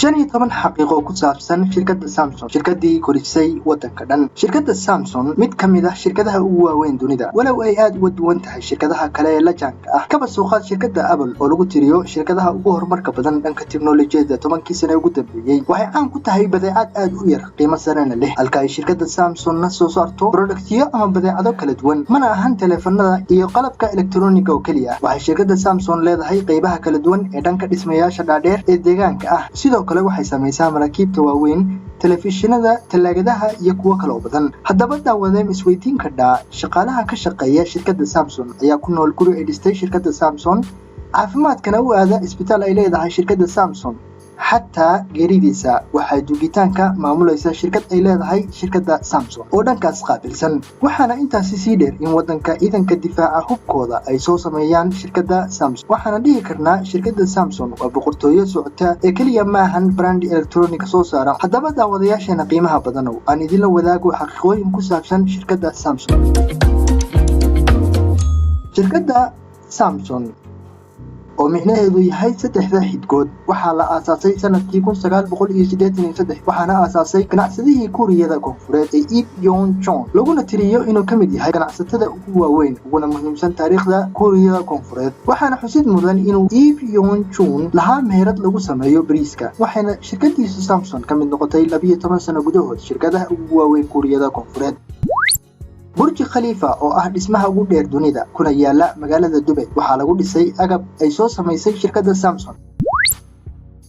15 xaqiiqo ku saabsan shirkadda Samsung. Shirkadii korisay wadanka dhan. Shirkadda Samsung mid kamid ah shirkadaha ugu waaweyn dunida. Walow ay aad u duwan tahay shirkadaha kale ee la jaanka ah. Kaba suuqaad shirkadda Apple oo lagu tiriyo shirkadaha ugu horumarka badan dhanka tiknoolajiyada 10 sano ugu dambeeyay. Waxay caan ku tahay badeecad aad u yar, qiimo sarena leh. Halka ay shirkadda Samsung na soo saarto productyo ama badeecado kala duwan. Mana ahan telefoonada iyo qalabka elektarooniga oo kaliya. Waxay shirkadda Samsung leedahay qaybaha kala duwan ee dhanka dhismayaasha dhaadheer ee deegaanka ah. Sidoo kale waxay samaysaa maraakiibta waaweyn, telefishinada, talaagadaha iyo kuwa kale oo badan. Haddaba daawadeen isweydiin kadhaa shaqaalaha ka shaqeeya shirkadda Samsung ayaa ku nool guri ay dhistay shirkadda Samsung, caafimaadkana u aada isbitaal ay leedahay shirkadda Samsung. حتى جريديسا waxay dugitaanka maamulaysa shirkad ay leedahay shirkadda Samsung oo dhankaas qaabilsan. Waxaana intaas sii dheer in wadanka ciidanka difaaca hubkooda ay soo sameeyaan shirkadda Samsung. Waxaana dhihi karnaa shirkadda Samsung waa boqortooyo socota ee kaliya ma ahan brand electronic soo saara. Haddaba daawadayaasheena qiimaha badan oo aan idin la wadaago xaqiiqooyin ku saabsan shirkadda Samsung. Shirkadda Samsung oo micnaheedu yahay saddexda xidgood waxaa la aasaasay sanadkii 1983 waxaana aasaasay ganacsadihii Kuuriyada Koonfureed ee Ip Yong Chon laguna tiriyo inuu ka mid yahay ganacsatada ugu waaweyn uguna muhiimsan taariikhda Kuuriyada Koonfureed. Waxaana xusid mudan inuu Ip Yong Chon lahaa meherad lagu sameeyo bariiska. Waxaana shirkadiisa Samsung ka mid noqotay 12 sano gudahood shirkadaha ugu waaweyn Kuuriyada Koonfureed. برج خليفة oo ah dhismaha ugu dheer dunida kuna yaala magaalada Dubai waxaa lagu dhisay agab ay soo sameysay shirkadda Samsung.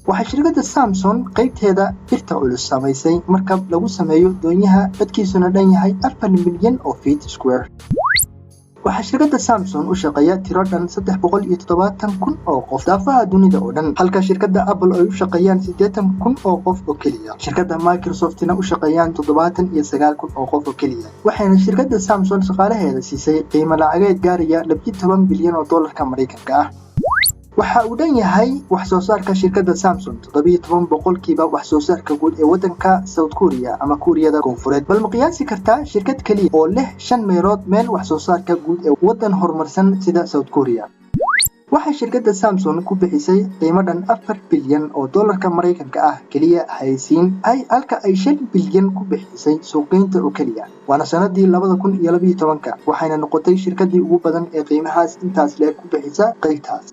Waxa shirkadda Samsung qaybteeda birta culus sameysay markab lagu sameeyo doonyaha badkiisuna dhan yahay 4 milyan oo feet square. Waxa shirkadda Samsung u shaqeeya tiro dhan 370,000 oo qof daafaha dunida oo dhan, halka shirkadda Apple ay u shaqeeyaan 80,000 oo qof oo kaliya. Shirkadda Microsoft-na u shaqeeyaan 79,000 oo qof oo kaliya. Waxayna shirkadda Samsung shaqaalaheeda siisay qiimo lacageed gaaraya 12 bilyan oo dollarka Mareykanka ah. waxa uu dhan yahay wax soo saarka shirkadda Samsung 17% wax soo saarka guud ee wadanka South Korea ama Kuuriyada Koonfureed. Bal ma qiyaasi kartaa shirkad kaliya oo leh 5 meelood meel wax soo saarka guud ee wadan horumarsan sida South Korea. Waxa shirkadda Samsung ku bixisay qiimo dhan 4 bilyan oo dollarka Mareykanka ah kaliya haysiin ay halka ay 5 bilyan ku bixisay suuqgeynta oo kaliya. Waana sanadii 2012 waxayna noqotay shirkadii ugu badan ee qiimahaas intaas leeg ku bixisa qaybtaas.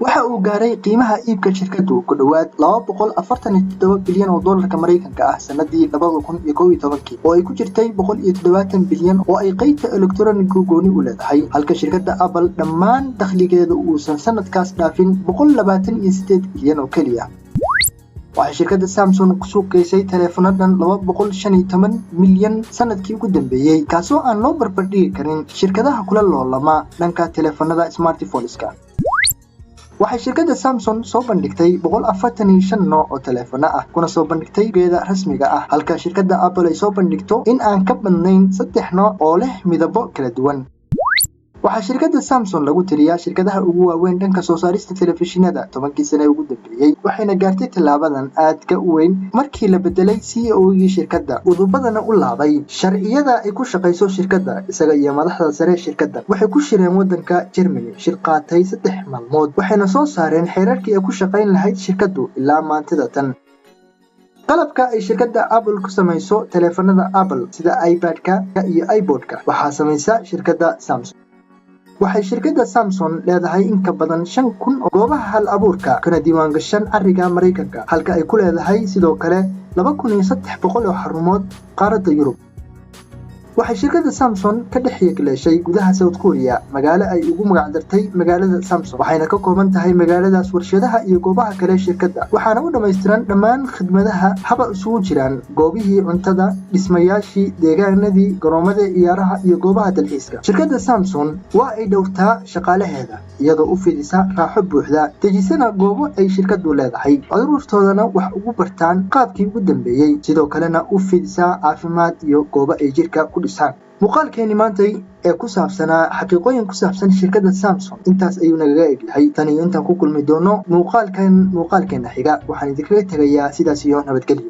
waxa uu gaaray qiimaha iibka shirkaddu ku dhawaad 247 bilyan oo dollarka Mareykanka ah sanadii 2011 oo ay ku jirtay 170 bilyan oo ay qaybta elektarooniga gooni u leedahay, halka shirkadda Apple dhammaan dakhligeeda uusan sanadkaas dhaafin 128 bilyan oo kaliya. waxa shirkadda Samsung ku suuqeysay teleefoonadan 215 milyan sanadkii ugu dambeeyay, kaasoo aan loo barbardhigi karin shirkadaha kula loolama dhanka teleefoonada smartphoneska. waxay shirkadda Samsung soo bandhigtay 145 nooc oo telefoon ah kuna soo bandhigtay geeda rasmiga ah, halka shirkadda Apple ay soo bandhigto in aan ka badnayn 3 nooc oo leh midabo kala duwan. waxa shirkadda Samsung lagu tiriyaa shirkadaha ugu waaweyn dhanka soo saarista telefishinada 10 sano ugu dambeeyay, waxayna gaartay talaabadan aad ka weyn markii la bedelay CEO-gii shirkadda udubadana u laabay sharciyada ay ku shaqeyso shirkadda. isaga iyo madaxda sare shirkadda waxay ku shireen wadanka Germany shir qaatay 3 maalmood, waxayna soo saareen xeerarkii ay ku shaqeyn lahayd shirkaddu ilaa maantada tan. qalabka ay shirkadda Apple ku sameyso telefoonada Apple sida iPad-ka iyo iPod-ka waxaa sameysa shirkadda Samsung. waxay shirkadda Samsung leedahay in ka badan 5,000 oo goobaha hal abuurka kana diiwaan gashan ariga Mareykanka, halka ay ku leedahay sidoo kale 2,300 oo xarumood qaaradda Yurub. waxay shirkadda Samsung ka dhex yeegleeshay gudaha South Korea magaalo ay ugu magac dartay magaalada Samsung, waxayna ka kooban tahay magaaladaas warshadaha iyo goobaha kale shirkadda, waxaana u dhameystiran dhammaan khidmadaha haba isugu jiraan goobihii cuntada, dhismayaashii, deegaanadii, garoomada ciyaaraha iyo goobaha dalxiiska. shirkadda Samsung waa ay dhowrtaa shaqaalaheeda iyadoo u fidisa raaxo buuxda, dejisana goobo ay shirkaddu leedahay, carruurtoodana wax ugu bartaan qaabkii ugu dambeeyay, sidoo kalena u fidisa caafimaad iyo goobo ay jirka ku dhisaan. muuqaalkeeni maanta ee ku saabsanaa xaqiiqooyin ku saabsan shirkadda Samsung intaas ayuu nagaga egyahay. tan iyo intaan ku kulmi doono muuqaalkeena xiga waxaan idinkaga tegayaa sidaas iyo nabadgelyo.